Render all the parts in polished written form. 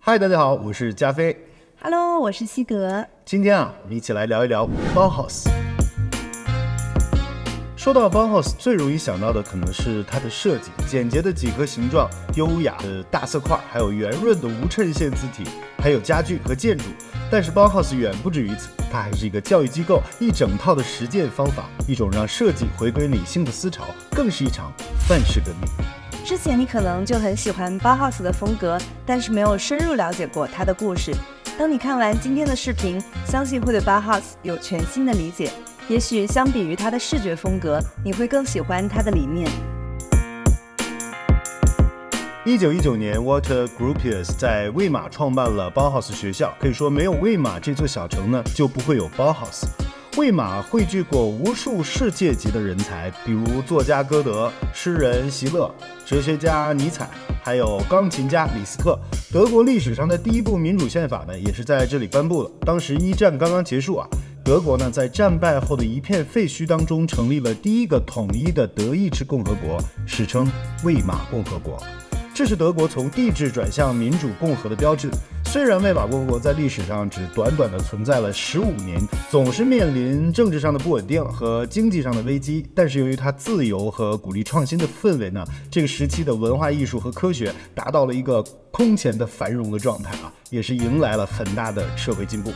嗨，大家好，我是加菲。Hello， 我是西格。今天我们一起来聊一聊包豪斯。说到包豪斯，最容易想到的可能是它的设计，简洁的几何形状，优雅的大色块，还有圆润的无衬线字体，还有家具和建筑。但是包豪斯远不止于此，它还是一个教育机构，一整套的实践方法，一种让设计回归理性的思潮，更是一场范式革命。之前你可能就很喜欢包豪斯的风格，但是没有深入了解过它的故事。当你看完今天的视频，相信会对包豪斯有全新的理解。也许相比于它的视觉风格，你会更喜欢它的理念。1919年 Walter Gropius 在魏玛创办了包豪斯学校，可以说没有魏玛这座小城呢，就不会有包豪斯。魏玛汇聚过无数世界级的人才，比如作家歌德、诗人席勒、哲学家尼采，还有钢琴家李斯特。德国历史上的第一部民主宪法呢，也是在这里颁布的。当时一战刚刚结束德国呢在战败后的一片废墟当中成立了第一个统一的德意志共和国，史称魏玛共和国。这是德国从帝制转向民主共和的标志。虽然魏玛共和国在历史上只短短的存在了15年，总是面临政治上的不稳定和经济上的危机，但是由于它自由和鼓励创新的氛围呢，这个时期的文化艺术和科学达到了一个空前的繁荣的状态也是迎来了很大的社会进步。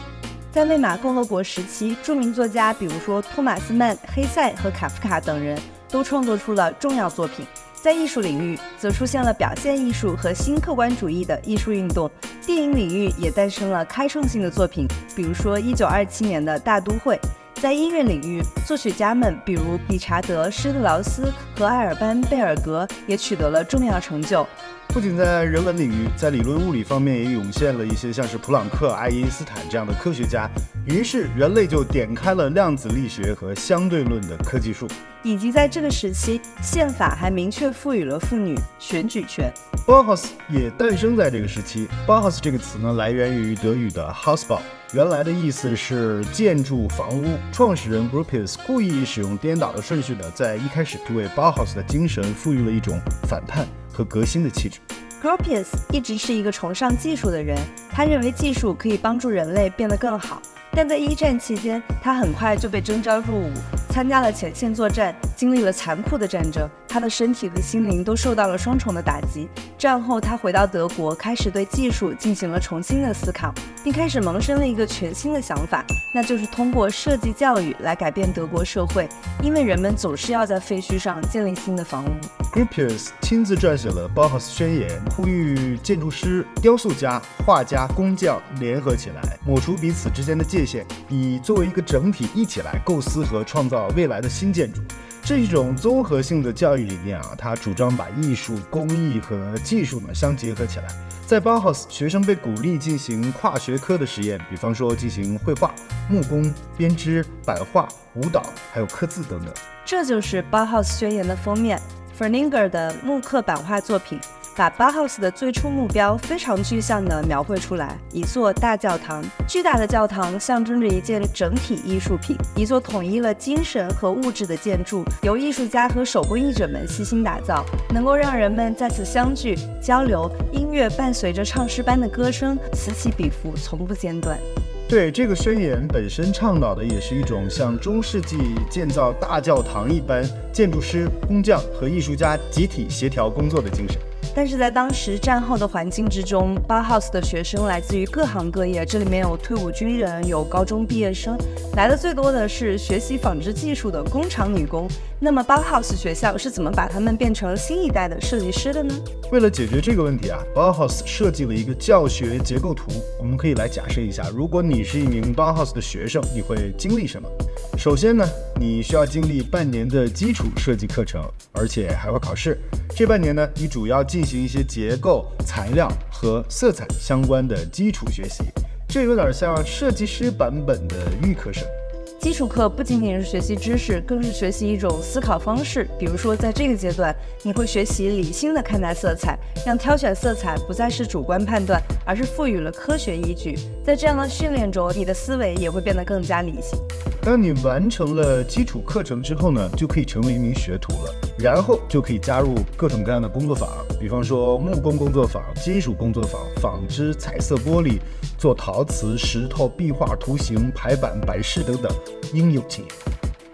在魏玛共和国时期，著名作家比如说托马斯曼、黑塞和卡夫卡等人都创作出了重要作品。在艺术领域，则出现了表现艺术和新客观主义的艺术运动。电影领域也诞生了开创性的作品，比如说1927年的《大都会》。在音乐领域，作曲家们比如理查德·施特劳斯和埃尔班·贝尔格也取得了重要成就。不仅在人文领域，在理论物理方面也涌现了一些像是普朗克、爱因斯坦这样的科学家，于是人类就点开了量子力学和相对论的科技树。以及在这个时期，宪法还明确赋予了妇女选举权。包豪斯也诞生在这个时期。包豪斯这个词呢，来源于德语的 Hausbau， 原来的意思是建筑房屋。创始人 Gropius 故意使用颠倒的顺序呢，在一开始就为包豪斯的精神赋予了一种反叛和革新的气质。Gropius 一直是一个崇尚技术的人，他认为技术可以帮助人类变得更好。但在一战期间，他很快就被征召入伍，参加了前线作战，经历了残酷的战争，他的身体和心灵都受到了双重的打击。战后，他回到德国，开始对技术进行了重新的思考，并开始萌生了一个全新的想法，那就是通过设计教育来改变德国社会，因为人们总是要在废墟上建立新的房屋。Gropius 亲自撰写了包豪斯宣言，呼吁建筑师、雕塑家、画家、工匠联合起来，抹除彼此之间的界限，以作为一个整体一起来构思和创造未来的新建筑。这是一种综合性的教育理念它主张把艺术、工艺和技术呢相结合起来。在包豪斯，学生被鼓励进行跨学科的实验，比方说进行绘画、木工、编织、版画、舞蹈，还有刻字等等。这就是包豪斯宣言的封面。Ferninger 的木刻版画作品把包豪斯的最初目标非常具象地描绘出来，一座大教堂。巨大的教堂象征着一件整体艺术品，一座统一了精神和物质的建筑，由艺术家和手工艺者们悉心打造，能够让人们在此相聚交流。音乐伴随着唱诗般的歌声，此起彼伏，从不间断。对，这个宣言本身倡导的也是一种像中世纪建造大教堂一般，建筑师、工匠和艺术家集体协调工作的精神。但是在当时战后的环境之中，包豪斯的学生来自于各行各业，这里面有退伍军人，有高中毕业生，来的最多的是学习纺织技术的工厂女工。那么包豪斯学校是怎么把他们变成新一代的设计师的呢？为了解决这个问题包豪斯设计了一个教学结构图。我们可以来假设一下，如果你是一名包豪斯的学生，你会经历什么？首先呢，你需要经历半年的基础设计课程，而且还会考试。这半年呢，你主要进行一些结构、材料和色彩相关的基础学习，这有点像设计师版本的预科生。基础课不仅仅是学习知识，更是学习一种思考方式。比如说，在这个阶段，你会学习理性的看待色彩，让挑选色彩不再是主观判断，而是赋予了科学依据。在这样的训练中，你的思维也会变得更加理性。当你完成了基础课程之后呢，就可以成为一名学徒了，然后就可以加入各种各样的工作坊，比方说木工工作坊、金属工作坊、纺织、彩色玻璃、做陶瓷、石头、壁画、图形、排版、摆饰等等，应有尽有。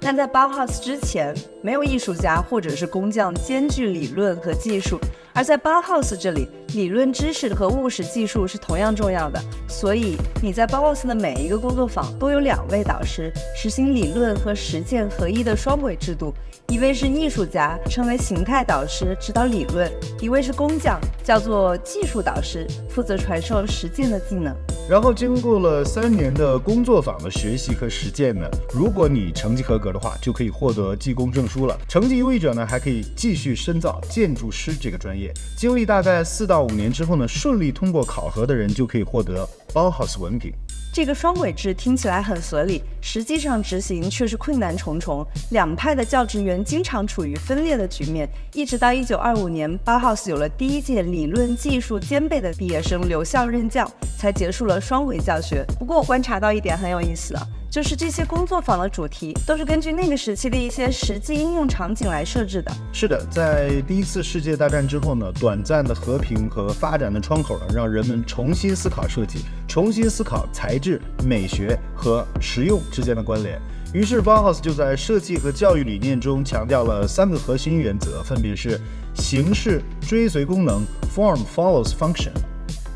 那在 Bauhaus 之前，没有艺术家或者是工匠兼具理论和技术，而在 Bauhaus 这里，理论知识和务实技术是同样重要的。所以你在 Bauhaus 的每一个工作坊都有2位导师，实行理论和实践合一的双轨制度。一位是艺术家，称为形态导师，指导理论；一位是工匠，叫做技术导师，负责传授实践的技能。然后经过了3年的工作坊的学习和实践呢，如果你成绩合格的话，就可以获得技工证书了。成绩优异者呢，还可以继续深造建筑师这个专业。经历大概4到5年之后呢，顺利通过考核的人就可以获得 Bauhaus 文凭。这个双轨制听起来很合理，实际上执行却是困难重重。2派的教职员经常处于分裂的局面，一直到1925年，Bauhaus 有了第1届理论技术兼备的毕业生留校任教，才结束了双轨教学。不过我观察到一点很有意思啊，就是这些工作坊的主题都是根据那个时期的一些实际应用场景来设置的。是的，在第1次世界大战之后呢，短暂的和平和发展的窗口呢，让人们重新思考设计，重新思考材质、美学和实用之间的关联。于是 Bauhaus 就在设计和教育理念中强调了3个核心原则，分别是形式追随功能 （Form follows function）、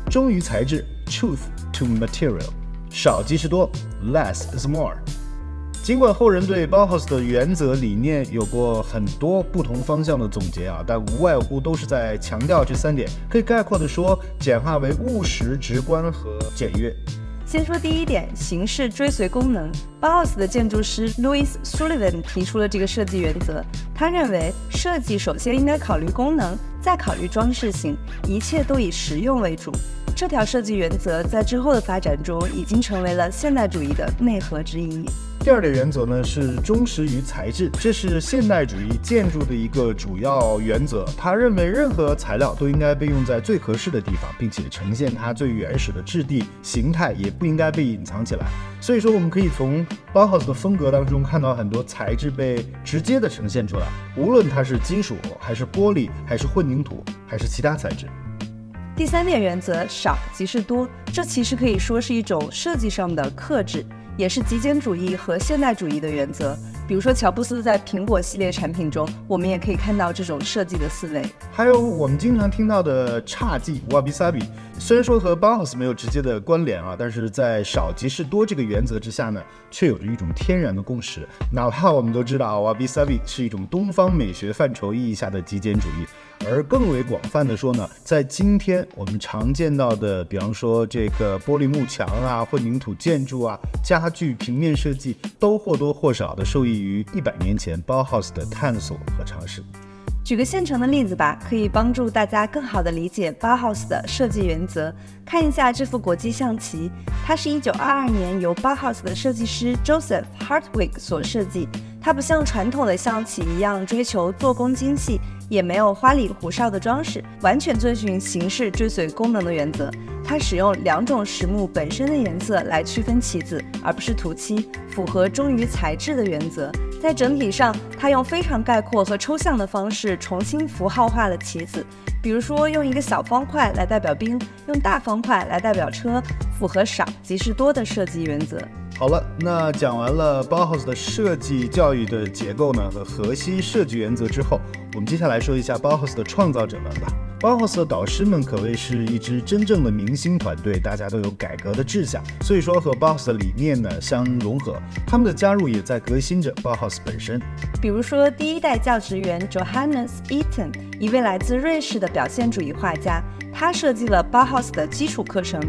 忠于材质 （Truth to material）、少即是多 （Less is more）。尽管后人对 Bauhaus 的原则理念有过很多不同方向的总结啊，但无外乎都是在强调这3点，可以概括的说，简化为务实、直观和简约。先说第1点，形式追随功能。Bauhaus 的建筑师 Louis Sullivan 提出了这个设计原则。他认为，设计首先应该考虑功能，再考虑装饰性，一切都以实用为主。这条设计原则在之后的发展中已经成为了现代主义的内核之一。第2点原则呢是忠实于材质，这是现代主义建筑的一个主要原则。他认为任何材料都应该被用在最合适的地方，并且呈现它最原始的质地、形态，也不应该被隐藏起来。所以说，我们可以从 Bauhaus 的风格当中看到很多材质被直接的呈现出来，无论它是金属，还是玻璃，还是混凝土，还是其他材质。第3点原则，少即是多，这其实可以说是一种设计上的克制，也是极简主义和现代主义的原则。比如说乔布斯在苹果系列产品中，我们也可以看到这种设计的思维。还有我们经常听到的侘寂 wabi sabi， 虽然说和 Bauhaus 没有直接的关联啊，但是在少即是多这个原则之下呢，却有着一种天然的共识。哪怕我们都知道 wabi sabi 是一种东方美学范畴意义下的极简主义，而更为广泛的说呢，在今天我们常见到的，比方说这个玻璃幕墙啊、混凝土建筑啊、家具、平面设计，都或多或少的受益于100年前 Bauhaus 的探索和尝试。举个现成的例子吧，可以帮助大家更好地理解 Bauhaus 的设计原则。看一下这幅国际象棋，它是1922年由 Bauhaus 的设计师 Joseph Hartwig 所设计。它不像传统的象棋一样追求做工精细，也没有花里胡哨的装饰，完全遵循形式追随功能的原则。它使用2种实木本身的颜色来区分棋子，而不是涂漆，符合忠于材质的原则。在整体上，它用非常概括和抽象的方式重新符号化了棋子，比如说用一个小方块来代表兵，用大方块来代表车，符合少即是多的设计原则。好了，那讲完了 Bauhaus 的设计教育的结构呢和核心设计原则之后，我们接下来说一下 Bauhaus 的创造者们吧。Bauhaus 的导师们可谓是一支真正的明星团队，大家都有改革的志向，所以说和 Bauhaus 的理念呢相融合，他们的加入也在革新着 Bauhaus 本身。比如说第1代教职员 Johannes Itten， 一位来自瑞士的表现主义画家，他设计了 Bauhaus 的基础课程。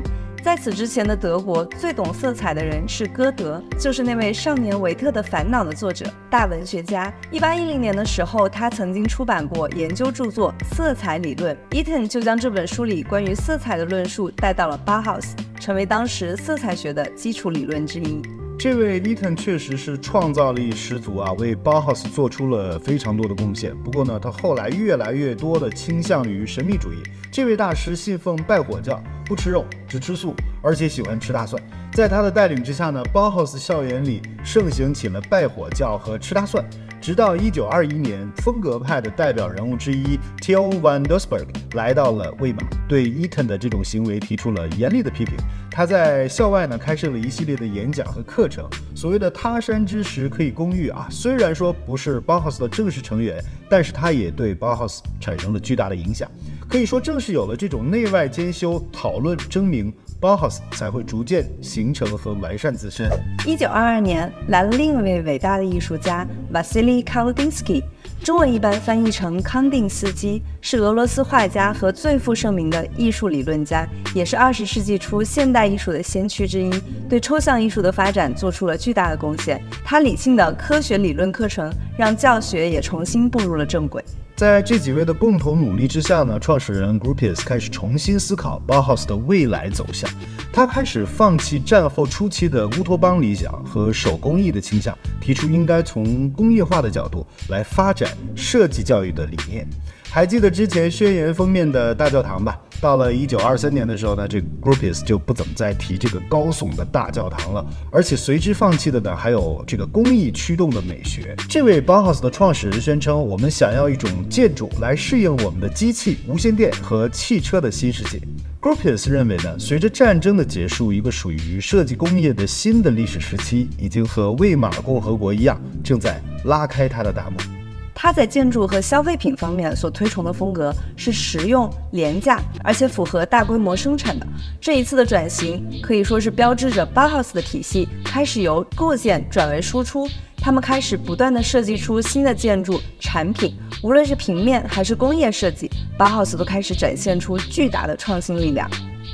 在此之前的德国，最懂色彩的人是歌德，就是那位《少年维特的烦恼》的作者、大文学家。1810年的时候，他曾经出版过研究著作《色彩理论》，Itten 就将这本书里关于色彩的论述带到了 Bauhaus， 成为当时色彩学的基础理论之一。这位 Itten 确实是创造力十足啊，为 Bauhaus 做出了非常多的贡献。不过呢，他后来越来越多的倾向于神秘主义。这位大师信奉拜火教，不吃肉，只吃素，而且喜欢吃大蒜。在他的带领之下呢，包豪斯校园里盛行起了拜火教和吃大蒜。直到1921年，风格派的代表人物之一 Theo van Doesburg 来到了魏玛，对 Eaton 的这种行为提出了严厉的批评。他在校外呢开设了一系列的演讲和课程。所谓的他山之石可以攻玉啊，虽然说不是包豪斯的正式成员，但是他也对包豪斯产生了巨大的影响。可以说，正是有了这种内外兼修、讨论争鸣，包豪斯才会逐渐形成和完善自身。1922年来了另一位伟大的艺术家 Vasily Kandinsky， 中文一般翻译成康定斯基，是俄罗斯画家和最负盛名的艺术理论家，也是20世纪初现代艺术的先驱之一，对抽象艺术的发展做出了巨大的贡献。他理性的科学理论课程让教学也重新步入了正轨。在这几位的共同努力之下呢，创始人 Gropius 开始重新思考包豪斯的未来走向。他开始放弃战后初期的乌托邦理想和手工艺的倾向，提出应该从工业化的角度来发展设计教育的理念。还记得之前宣言封面的大教堂吧？到了1923年的时候呢，这 Gropius 就不怎么再提这个高耸的大教堂了，而且随之放弃的呢，还有这个工艺驱动的美学。这位包豪斯的创始人宣称，我们想要一种建筑来适应我们的机器、无线电和汽车的新世界。Gropius 认为呢，随着战争的结束，一个属于设计工业的新的历史时期已经和魏玛共和国一样，正在拉开它的大幕。他在建筑和消费品方面所推崇的风格是实用、廉价，而且符合大规模生产的。这一次的转型可以说是标志着包豪斯的体系开始由构建转为输出。他们开始不断地设计出新的建筑产品，无论是平面还是工业设计，包豪斯都开始展现出巨大的创新力量。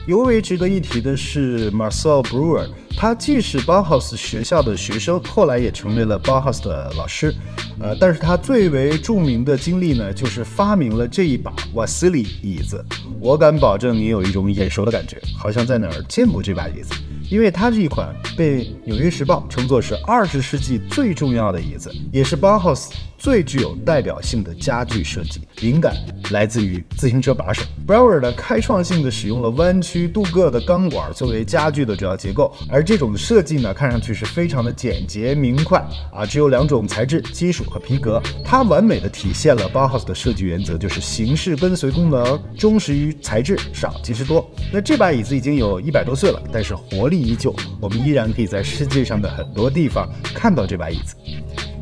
尤为值得一提的是 Marcel Breuer， 他既是包豪斯学校的学生，后来也成为了包豪斯的老师。但是他最为著名的经历呢，就是发明了这一把瓦西里椅子。我敢保证你有一种眼熟的感觉，好像在哪儿见过这把椅子。因为它是一款被《纽约时报》称作是20世纪最重要的椅子，也是包豪斯最具有代表性的家具设计。灵感来自于自行车把手。Breuer 呢，开创性的使用了弯曲镀铬的钢管作为家具的主要结构，而这种设计呢，看上去是非常的简洁明快啊，只有2种材质，金属和皮革。它完美的体现了包豪斯的设计原则，就是形式跟随功能，忠实于材质，少即是多。那这把椅子已经有100多岁了，但是活力依旧，我们依然可以在世界上的很多地方看到这把椅子。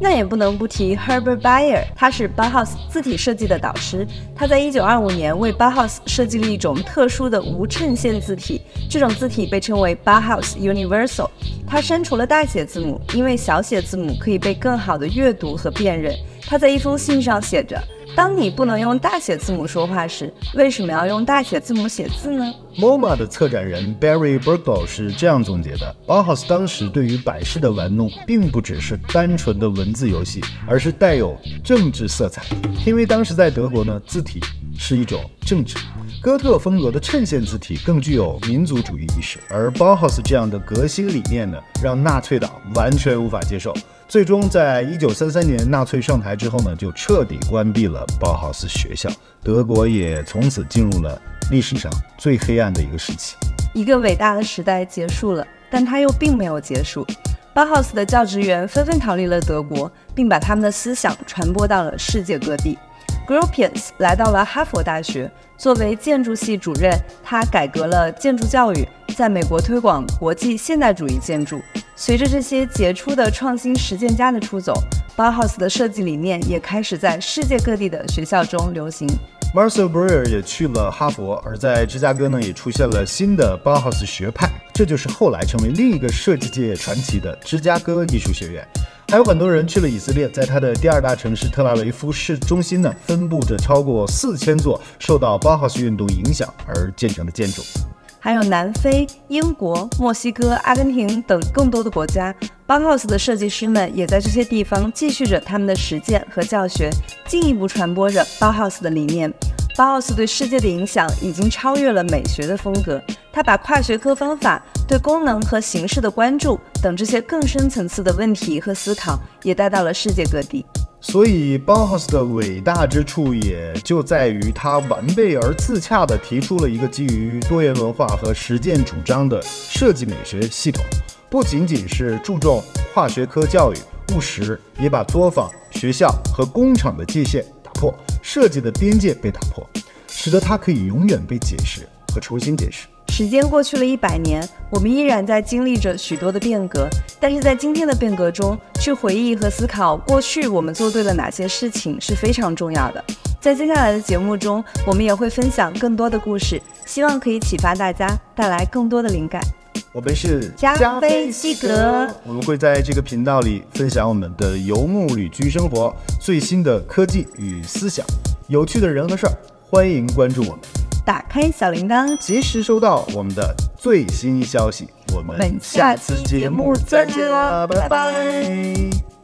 那也不能不提 Herbert Bayer， 他是包豪斯字体设计的导师。他在1925年为包豪斯设计了一种特殊的无衬线字体，这种字体被称为 Bauhaus Universal。他删除了大写字母，因为小写字母可以被更好的阅读和辨认。他在一封信上写着：当你不能用大写字母说话时，为什么要用大写字母写字呢？ MoMA 的策展人 Barry Bergdahl 是这样总结的：包豪斯当时对于百事的玩弄，并不只是单纯的文字游戏，而是带有政治色彩。因为当时在德国呢，字体是一种政治。哥特风格的衬线字体更具有民族主义意识，而包豪斯这样的革新理念呢，让纳粹党完全无法接受。最终在1933年纳粹上台之后呢，就彻底关闭了包豪斯学校，德国也从此进入了历史上最黑暗的一个时期。一个伟大的时代结束了，但它又并没有结束。包豪斯的教职员纷纷逃离了德国，并把他们的思想传播到了世界各地。Gropius 来到了哈佛大学，作为建筑系主任，他改革了建筑教育，在美国推广国际现代主义建筑。随着这些杰出的创新实践家的出走，包豪斯的设计理念也开始在世界各地的学校中流行。Marcel Breuer 也去了哈佛，而在芝加哥呢，也出现了新的包豪斯学派，这就是后来成为另一个设计界传奇的芝加哥艺术学院。还有很多人去了以色列，在它的第2大城市特拉维夫市中心呢，分布着超过4000座受到包豪斯运动影响而建成的建筑。还有南非、英国、墨西哥、阿根廷等更多的国家，包豪斯的设计师们也在这些地方继续着他们的实践和教学，进一步传播着包豪斯的理念。包豪斯对世界的影响已经超越了美学的风格，他把跨学科方法、对功能和形式的关注等这些更深层次的问题和思考也带到了世界各地。所以包豪斯的伟大之处也就在于它完备而自洽地提出了一个基于多元文化和实践主张的设计美学系统，不仅仅是注重跨学科教育务实，也把作坊、学校和工厂的界限打破，设计的边界被打破，使得它可以永远被解释和重新解释。时间过去了100年，我们依然在经历着许多的变革，但是在今天的变革中，去回忆和思考过去我们做对了哪些事情是非常重要的。在接下来的节目中，我们也会分享更多的故事，希望可以启发大家，带来更多的灵感。我们是加菲西格，我们会在这个频道里分享我们的游牧旅居生活、最新的科技与思想、有趣的人和事儿，欢迎关注我们。打开小铃铛，及时收到我们的最新消息。我们下次节目再见了，拜拜。